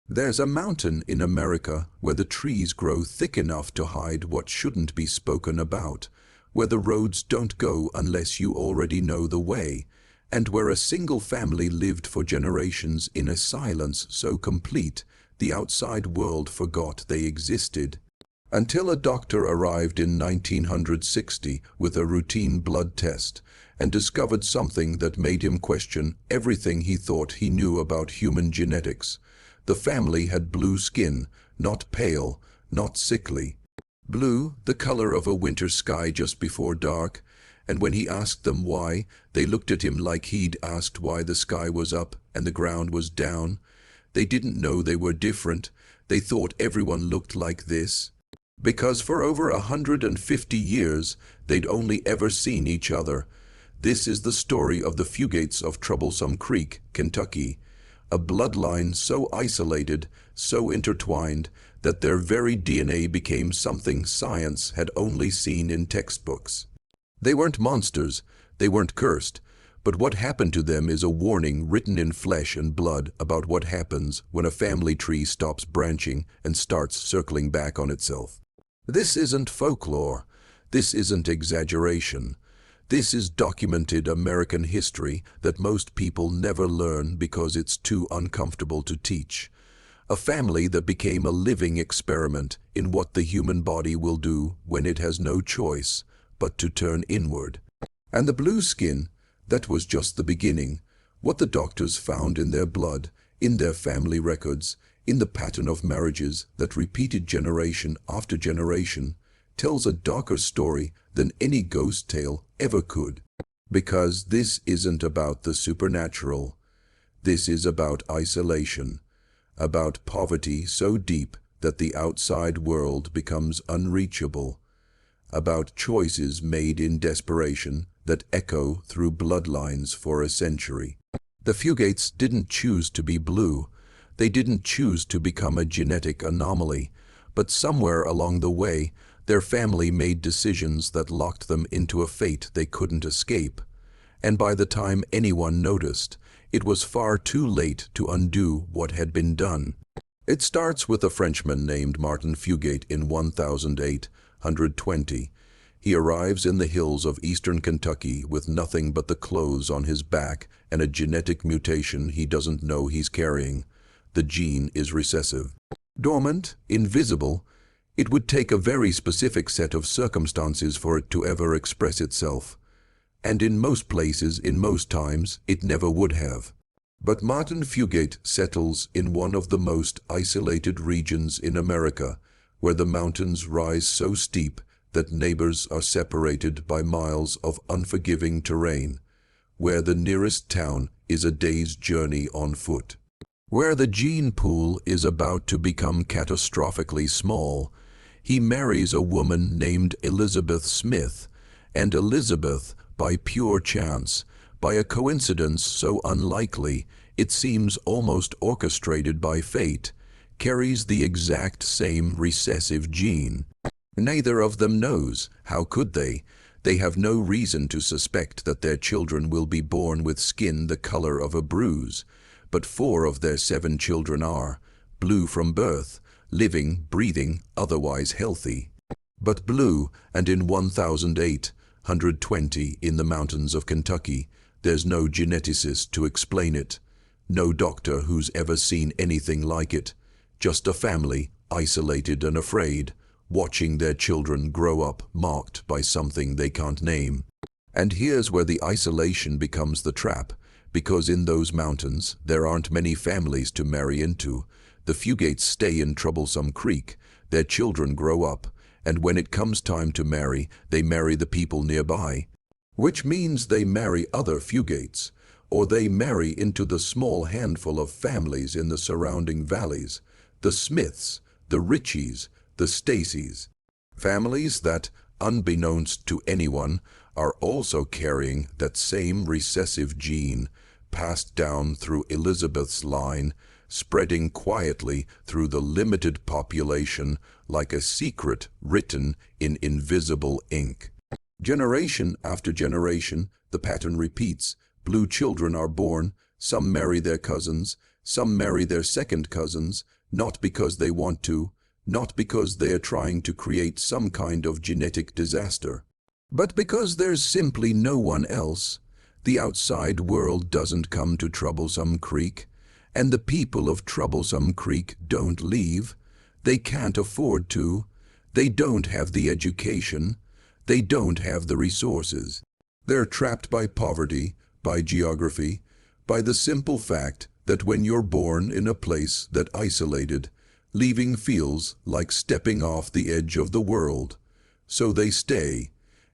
There's a mountain in America where the trees grow thick enough to hide what shouldn't be spoken about, where the roads don't go unless you already know the way, and where a single family lived for generations in a silence so complete the outside world forgot they existed. Until a doctor arrived in 1960 with a routine blood test and discovered something that made him question everything he thought he knew about human genetics. The family had blue skin, not pale, not sickly. Blue, the color of a winter sky just before dark, and when he asked them why, they looked at him like he'd asked why the sky was up and the ground was down. They didn't know they were different. They thought everyone looked like this. Because for over 150 years, they'd only ever seen each other. This is the story of the Fugates of Troublesome Creek, Kentucky. A bloodline so isolated, so intertwined, that their very DNA became something science had only seen in textbooks. They weren't monsters, they weren't cursed, but what happened to them is a warning written in flesh and blood about what happens when a family tree stops branching and starts circling back on itself. This isn't folklore, this isn't exaggeration. This is documented American history that most people never learn because it's too uncomfortable to teach. A family that became a living experiment in what the human body will do when it has no choice but to turn inward. And the blue skin, that was just the beginning. What the doctors found in their blood, in their family records, in the pattern of marriages that repeated generation after generation, tells a darker story than any ghost tale ever could. Because this isn't about the supernatural. This is about isolation, about poverty so deep that the outside world becomes unreachable, about choices made in desperation that echo through bloodlines for a century. The Fugates didn't choose to be blue. They didn't choose to become a genetic anomaly, but somewhere along the way, their family made decisions that locked them into a fate they couldn't escape. And by the time anyone noticed, it was far too late to undo what had been done. It starts with a Frenchman named Martin Fugate in 1820. He arrives in the hills of eastern Kentucky with nothing but the clothes on his back and a genetic mutation he doesn't know he's carrying. The gene is recessive. Dormant, invisible, it would take a very specific set of circumstances for it to ever express itself. And in most places, in most times, it never would have. But Martin Fugate settles in one of the most isolated regions in America, where the mountains rise so steep that neighbors are separated by miles of unforgiving terrain, where the nearest town is a day's journey on foot, where the gene pool is about to become catastrophically small. He marries a woman named Elizabeth Smith, and Elizabeth, by pure chance, by a coincidence so unlikely it seems almost orchestrated by fate, carries the exact same recessive gene. Neither of them knows. How could they? They have no reason to suspect that their children will be born with skin the color of a bruise, but 4 of their 7 children are blue from birth, living, breathing, otherwise healthy. But blue, and in 1820 in the mountains of Kentucky, there's no geneticist to explain it, no doctor who's ever seen anything like it, just a family, isolated and afraid, watching their children grow up marked by something they can't name. And here's where the isolation becomes the trap, because in those mountains there aren't many families to marry into. The Fugates stay in Troublesome Creek, their children grow up, and when it comes time to marry, they marry the people nearby, which means they marry other Fugates, or they marry into the small handful of families in the surrounding valleys, the Smiths, the Richies, the Stacys, families that, unbeknownst to anyone, are also carrying that same recessive gene, passed down through Elizabeth's line, spreading quietly through the limited population like a secret written in invisible ink. Generation after generation, the pattern repeats. Blue children are born, some marry their cousins, Some marry their second cousins, not because they want to, not because they are trying to create some kind of genetic disaster, but because there's simply no one else. The outside world doesn't come to Troublesome Creek, and the people of Troublesome Creek don't leave. They can't afford to. They don't have the education. They don't have the resources. They're trapped by poverty, by geography, by the simple fact that when you're born in a place that isolated, leaving feels like stepping off the edge of the world. So they stay,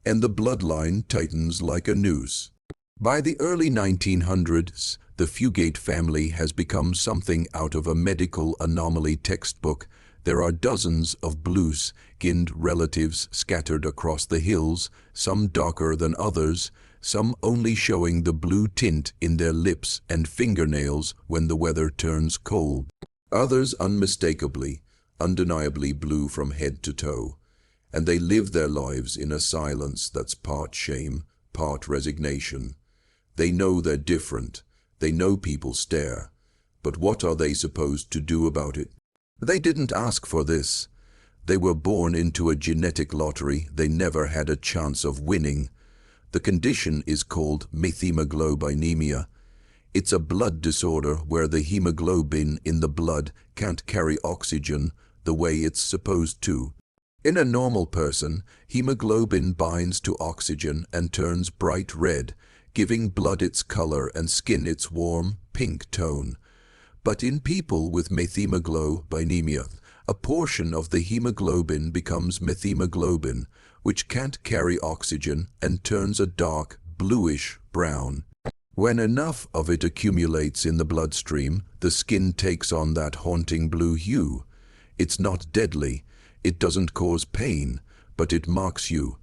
and the bloodline tightens like a noose. By the early 1900s, the Fugate family has become something out of a medical anomaly textbook. There are dozens of blue-skinned relatives scattered across the hills, some darker than others, some only showing the blue tint in their lips and fingernails when the weather turns cold. Others unmistakably, undeniably blue from head to toe. And they live their lives in a silence that's part shame, part resignation. They know they're different. They know people stare. But what are they supposed to do about it? They didn't ask for this. They were born into a genetic lottery they never had a chance of winning. The condition is called methemoglobinemia. It's a blood disorder where the hemoglobin in the blood can't carry oxygen the way it's supposed to. In a normal person, hemoglobin binds to oxygen and turns bright red, giving blood its color and skin its warm, pink tone. But in people with methemoglobinemia, a portion of the hemoglobin becomes methemoglobin, which can't carry oxygen and turns a dark, bluish-brown. When enough of it accumulates in the bloodstream, the skin takes on that haunting blue hue. It's not deadly. It doesn't cause pain, but it marks you.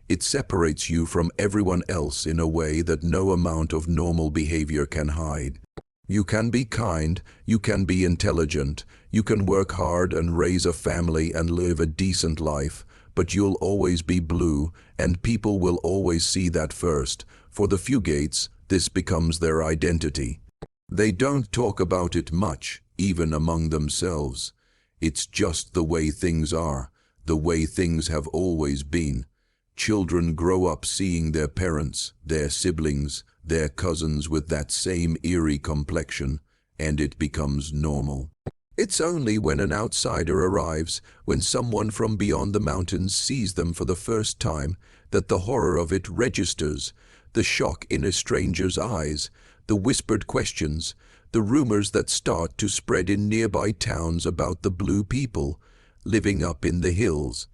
It separates you from everyone else in a way that no amount of normal behavior can hide. You can be kind, you can be intelligent, you can work hard and raise a family and live a decent life, but you'll always be blue, and people will always see that first. For the Fugates, this becomes their identity. They don't talk about it much, even among themselves. It's just the way things are, the way things have always been. Children grow up seeing their parents, their siblings, their cousins with that same eerie complexion, and it becomes normal. It's only when an outsider arrives, when someone from beyond the mountains sees them for the first time, that the horror of it registers, the shock in a stranger's eyes, the whispered questions, the rumors that start to spread in nearby towns about the blue people living up in the hills.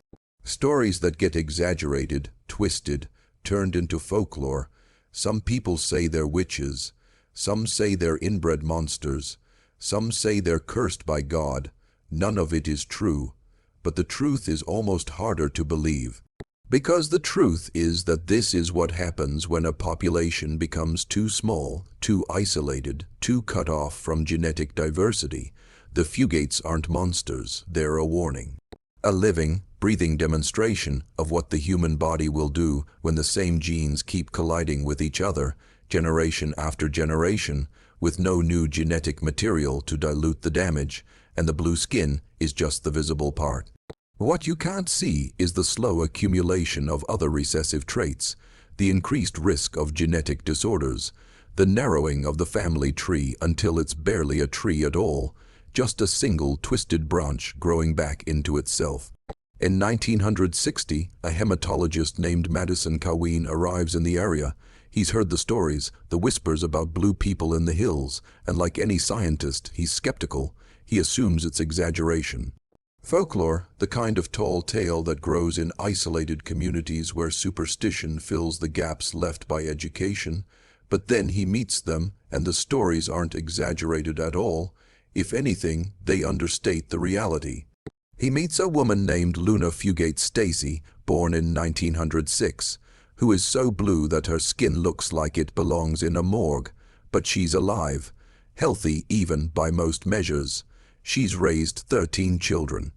Stories that get exaggerated, twisted, turned into folklore. Some people say they're witches. Some say they're inbred monsters. Some say they're cursed by God. None of it is true. But the truth is almost harder to believe. Because the truth is that this is what happens when a population becomes too small, too isolated, too cut off from genetic diversity. The Fugates aren't monsters, they're a warning. A living, breathing demonstration of what the human body will do when the same genes keep colliding with each other, generation after generation, with no new genetic material to dilute the damage, and the blue skin is just the visible part. What you can't see is the slow accumulation of other recessive traits, the increased risk of genetic disorders, the narrowing of the family tree until it's barely a tree at all, just a single twisted branch growing back into itself. In 1960, a hematologist named Madison Cowan arrives in the area. He's heard the stories, the whispers about blue people in the hills, and like any scientist, he's skeptical. He assumes it's exaggeration. Folklore, the kind of tall tale that grows in isolated communities where superstition fills the gaps left by education. But then he meets them, and the stories aren't exaggerated at all. If anything, they understate the reality. He meets a woman named Luna Fugate Stacy, born in 1906, who is so blue that her skin looks like it belongs in a morgue. But she's alive, healthy even by most measures. She's raised 13 children.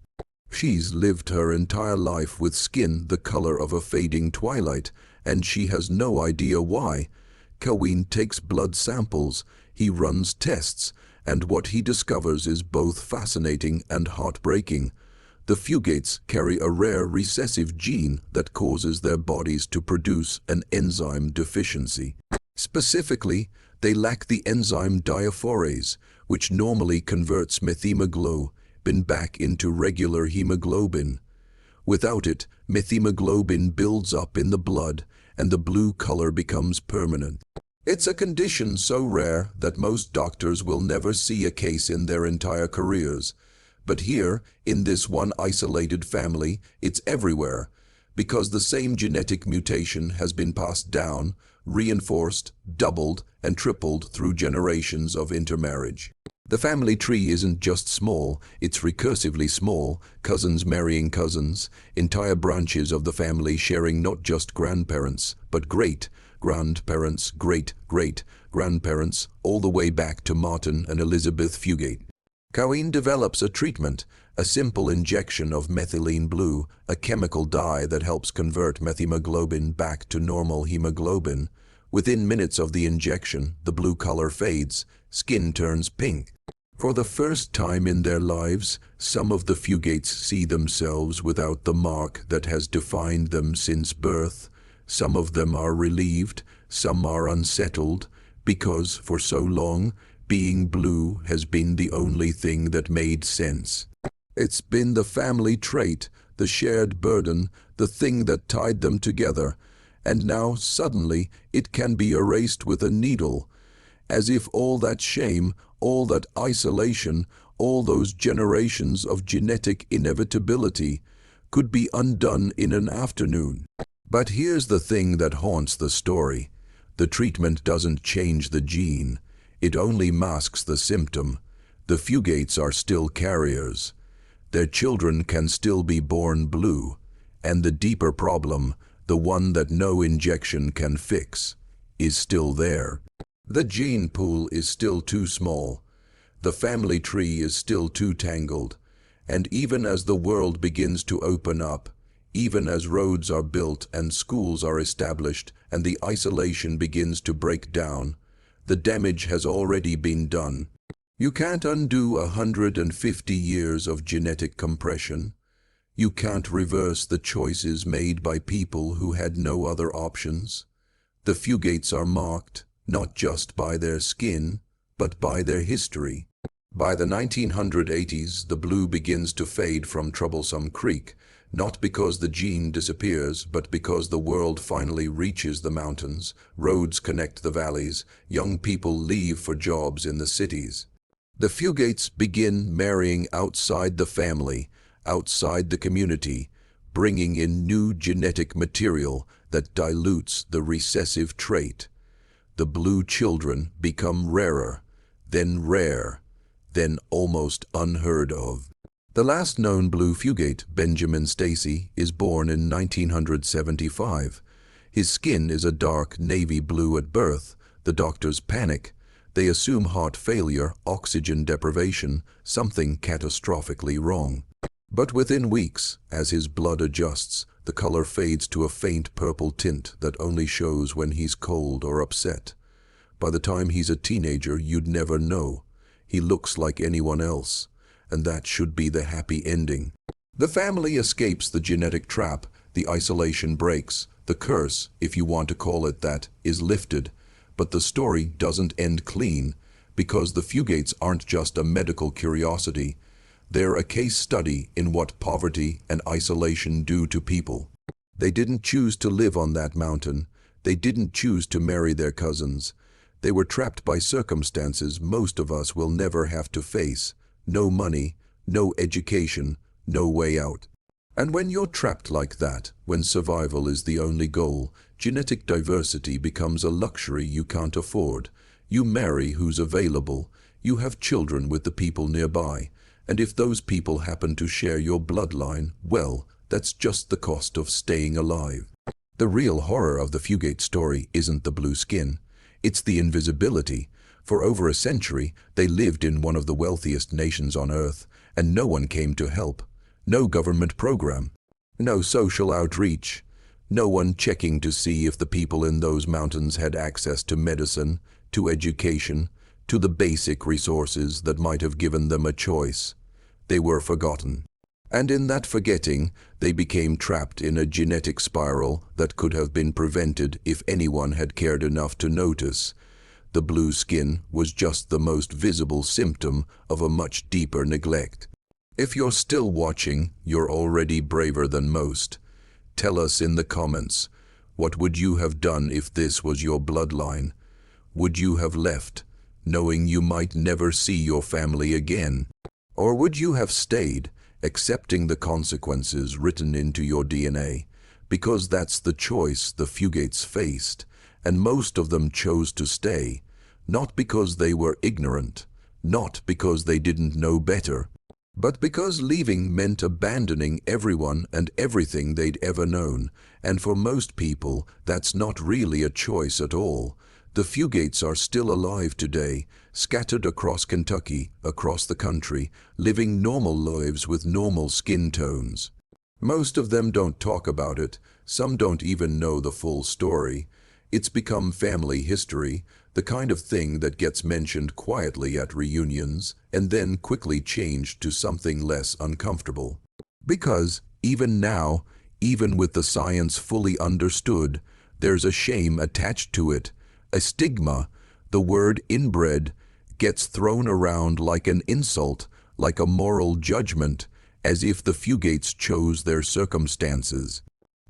She's lived her entire life with skin the color of a fading twilight, and she has no idea why. Cowan takes blood samples, he runs tests, and what he discovers is both fascinating and heartbreaking. The Fugates carry a rare recessive gene that causes their bodies to produce an enzyme deficiency. Specifically, they lack the enzyme diaphorase, which normally converts methemoglobin back into regular hemoglobin. Without it, methemoglobin builds up in the blood, and the blue color becomes permanent. It's a condition so rare that most doctors will never see a case in their entire careers. But here, in this one isolated family, it's everywhere, because the same genetic mutation has been passed down, reinforced, doubled, and tripled through generations of intermarriage. The family tree isn't just small, it's recursively small, cousins marrying cousins, entire branches of the family sharing not just grandparents, but great-grandparents, great-great-grandparents, all the way back to Martin and Elizabeth Fugate. Corinne develops a treatment, a simple injection of methylene blue, a chemical dye that helps convert methemoglobin back to normal hemoglobin. Within minutes of the injection, the blue color fades, skin turns pink. For the first time in their lives, some of the Fugates see themselves without the mark that has defined them since birth. Some of them are relieved, some are unsettled, because for so long, being blue has been the only thing that made sense. It's been the family trait, the shared burden, the thing that tied them together, and now suddenly it can be erased with a needle, as if all that shame, all that isolation, all those generations of genetic inevitability could be undone in an afternoon. But here's the thing that haunts the story. The treatment doesn't change the gene. It only masks the symptom. The Fugates are still carriers. Their children can still be born blue. And the deeper problem, the one that no injection can fix, is still there. The gene pool is still too small. The family tree is still too tangled. And even as the world begins to open up, even as roads are built and schools are established and the isolation begins to break down, the damage has already been done. You can't undo 150 years of genetic compression. You can't reverse the choices made by people who had no other options. The Fugates are marked, not just by their skin, but by their history. By the 1980s, the blue begins to fade from Troublesome Creek, not because the gene disappears, but because the world finally reaches the mountains, roads connect the valleys, young people leave for jobs in the cities. The Fugates begin marrying outside the family, outside the community, bringing in new genetic material that dilutes the recessive trait. The blue children become rarer, then rare, then almost unheard of. The last known blue Fugate, Benjamin Stacy, is born in 1975. His skin is a dark navy blue at birth. The doctors panic. They assume heart failure, oxygen deprivation, something catastrophically wrong. But within weeks, as his blood adjusts, the color fades to a faint purple tint that only shows when he's cold or upset. By the time he's a teenager, you'd never know. He looks like anyone else, and that should be the happy ending. The family escapes the genetic trap, the isolation breaks, the curse, if you want to call it that, is lifted. But the story doesn't end clean, because the Fugates aren't just a medical curiosity. They're a case study in what poverty and isolation do to people. They didn't choose to live on that mountain. They didn't choose to marry their cousins. They were trapped by circumstances most of us will never have to face. No money, no education, no way out. And when you're trapped like that, when survival is the only goal, genetic diversity becomes a luxury you can't afford. You marry who's available. You have children with the people nearby. And if those people happen to share your bloodline, well, that's just the cost of staying alive. The real horror of the Fugate story isn't the blue skin. It's the invisibility. For over a century, they lived in one of the wealthiest nations on Earth, and no one came to help. No government program. No social outreach. No one checking to see if the people in those mountains had access to medicine, to education, to the basic resources that might have given them a choice. They were forgotten. And in that forgetting, they became trapped in a genetic spiral that could have been prevented if anyone had cared enough to notice. The blue skin was just the most visible symptom of a much deeper neglect. If you're still watching, you're already braver than most. Tell us in the comments, what would you have done if this was your bloodline? Would you have left, knowing you might never see your family again? Or would you have stayed, accepting the consequences written into your DNA? Because that's the choice the Fugates faced, and most of them chose to stay, not because they were ignorant, not because they didn't know better, but because leaving meant abandoning everyone and everything they'd ever known. And for most people, that's not really a choice at all. The Fugates are still alive today, scattered across Kentucky, across the country, living normal lives with normal skin tones. Most of them don't talk about it. Some don't even know the full story. It's become family history, the kind of thing that gets mentioned quietly at reunions and then quickly changed to something less uncomfortable. Because, even now, even with the science fully understood, there's a shame attached to it, a stigma. The word inbred gets thrown around like an insult, like a moral judgment, as if the Fugates chose their circumstances.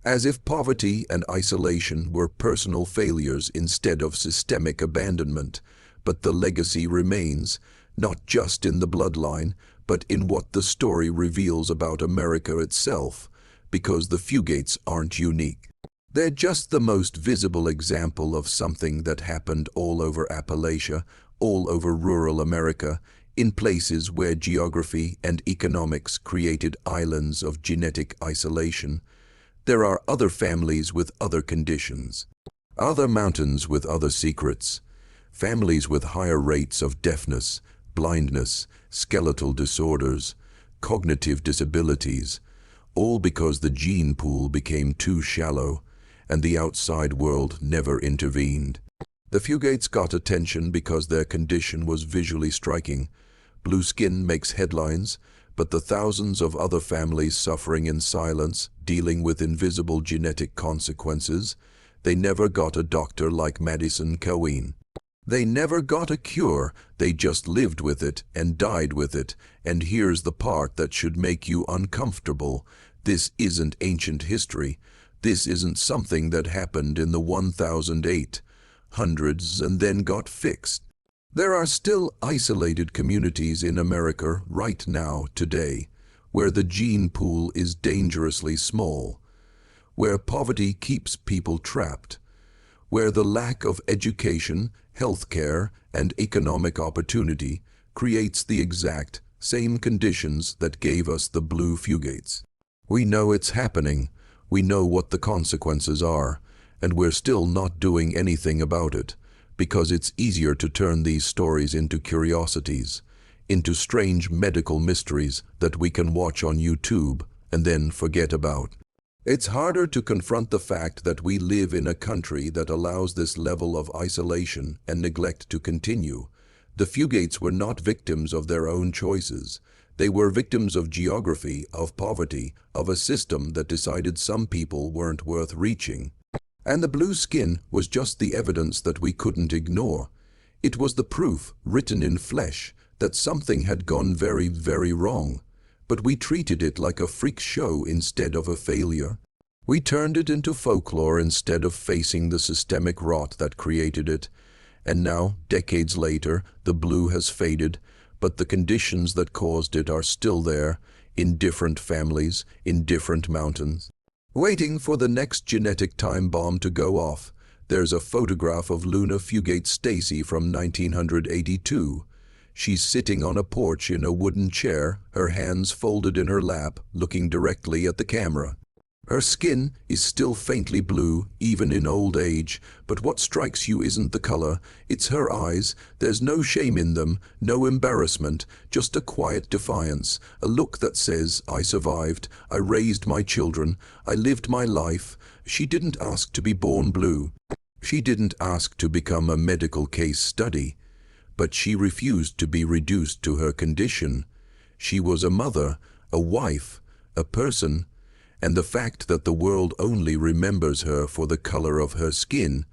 As if poverty and isolation were personal failures instead of systemic abandonment. But the legacy remains, not just in the bloodline, but in what the story reveals about America itself, because the Fugates aren't unique. They're just the most visible example of something that happened all over Appalachia, all over rural America, in places where geography and economics created islands of genetic isolation. There are other families with other conditions, other mountains with other secrets, families with higher rates of deafness, blindness, skeletal disorders, cognitive disabilities, all because the gene pool became too shallow and the outside world never intervened. The Fugates got attention because their condition was visually striking. Blue skin makes headlines, but the thousands of other families suffering in silence, dealing with invisible genetic consequences, they never got a doctor like Madison Cohen. They never got a cure, they just lived with it and died with it. And here's the part that should make you uncomfortable. This isn't ancient history. This isn't something that happened in the 1800s and then got fixed. There are still isolated communities in America right now, today, where the gene pool is dangerously small, where poverty keeps people trapped, where the lack of education, healthcare, and economic opportunity creates the exact same conditions that gave us the blue Fugates. We know it's happening, we know what the consequences are, and we're still not doing anything about it, because it's easier to turn these stories into curiosities, into strange medical mysteries that we can watch on YouTube and then forget about. It's harder to confront the fact that we live in a country that allows this level of isolation and neglect to continue. The Fugates were not victims of their own choices. They were victims of geography, of poverty, of a system that decided some people weren't worth reaching. And the blue skin was just the evidence that we couldn't ignore. It was the proof, written in flesh, that something had gone very, very wrong. But we treated it like a freak show instead of a failure. We turned it into folklore instead of facing the systemic rot that created it. And now, decades later, the blue has faded, but the conditions that caused it are still there, in different families, in different mountains. Waiting for the next genetic time bomb to go off, there's a photograph of Luna Fugate Stacy from 1982. She's sitting on a porch in a wooden chair, her hands folded in her lap, looking directly at the camera. Her skin is still faintly blue, even in old age, but what strikes you isn't the color, it's her eyes. There's no shame in them, no embarrassment, just a quiet defiance, a look that says, I survived, I raised my children, I lived my life. She didn't ask to be born blue. She didn't ask to become a medical case study. but she refused to be reduced to her condition. She was a mother, a wife, a person, and the fact that the world only remembers her for the color of her skin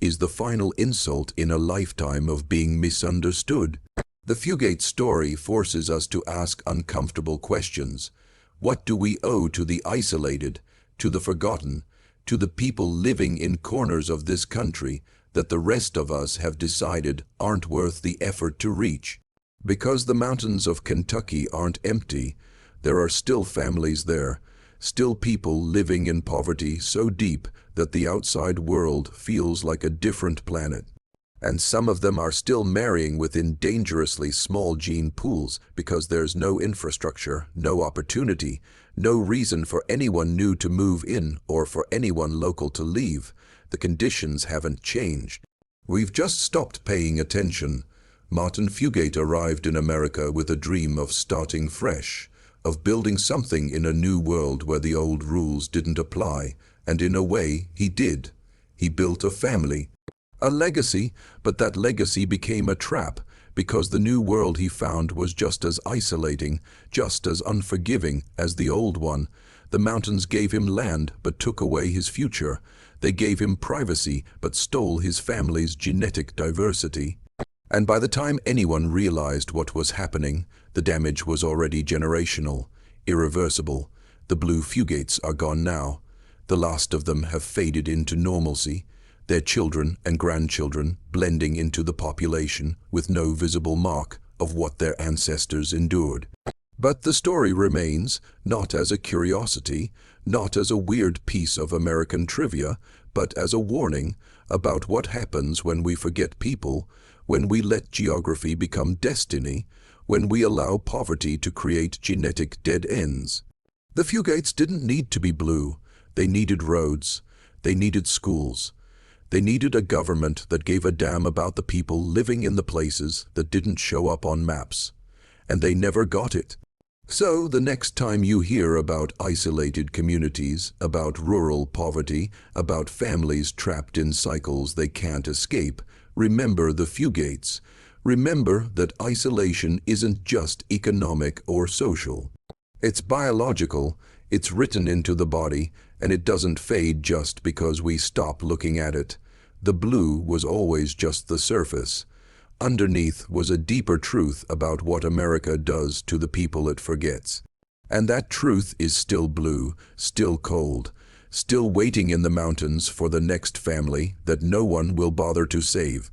is the final insult in a lifetime of being misunderstood. The Fugate story forces us to ask uncomfortable questions. What do we owe to the isolated, to the forgotten, to the people living in corners of this country that the rest of us have decided aren't worth the effort to reach? Because the mountains of Kentucky aren't empty, there are still families there, still people living in poverty so deep that the outside world feels like a different planet. And some of them are still marrying within dangerously small gene pools because there's no infrastructure, no opportunity, no reason for anyone new to move in or for anyone local to leave. The conditions haven't changed. We've just stopped paying attention. Martin Fugate arrived in America with a dream of starting fresh, of building something in a new world where the old rules didn't apply, and in a way, he did. He built a family, a legacy, but that legacy became a trap because the new world he found was just as isolating, just as unforgiving as the old one. The mountains gave him land but took away his future. They gave him privacy but stole his family's genetic diversity. And by the time anyone realized what was happening, the damage was already generational, irreversible. The blue Fugates are gone now. The last of them have faded into normalcy, their children and grandchildren blending into the population with no visible mark of what their ancestors endured. But the story remains, not as a curiosity, not as a weird piece of American trivia, but as a warning about what happens when we forget people, when we let geography become destiny, when we allow poverty to create genetic dead ends. The Fugates didn't need to be blue. They needed roads. They needed schools. They needed a government that gave a damn about the people living in the places that didn't show up on maps. And they never got it. So the next time you hear about isolated communities, about rural poverty, about families trapped in cycles they can't escape, remember the Fugates. Remember that isolation isn't just economic or social. It's biological, it's written into the body, and it doesn't fade just because we stop looking at it. The blue was always just the surface. Underneath was a deeper truth about what America does to the people it forgets. And that truth is still blue, still cold, still waiting in the mountains for the next family that no one will bother to save.